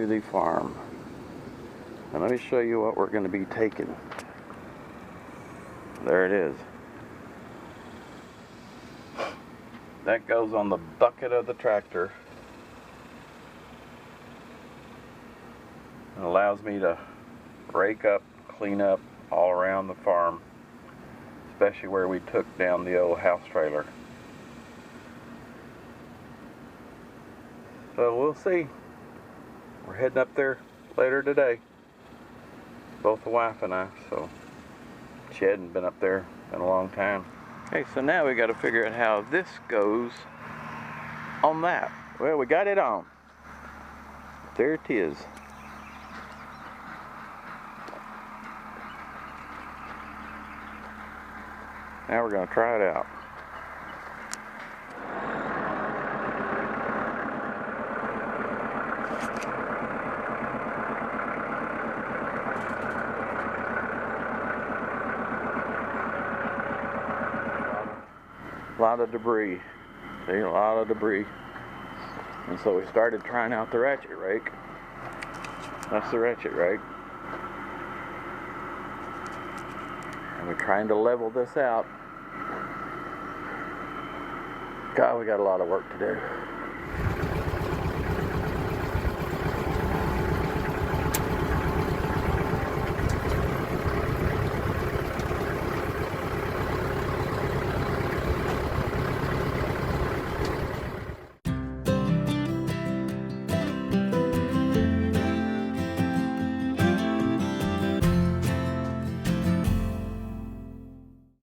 to the farm. And let me show you what we're going to be taking. There it is. That goes on the bucket of the tractor. It allows me to rake up, clean up all around the farm, especially where we took down the old house trailer. So we'll see. We're heading up there later today, both the wife and I. So she hadn't been up there in a long time. Okay, so now we got to figure out how this goes on that. Well, we got it on. There it is. Now we're going to try it out. A lot of debris. See, a lot of debris. And so we started trying out the Ratchet Rake. That's the Ratchet Rake. And we're trying to level this out. God, we got a lot of work to do.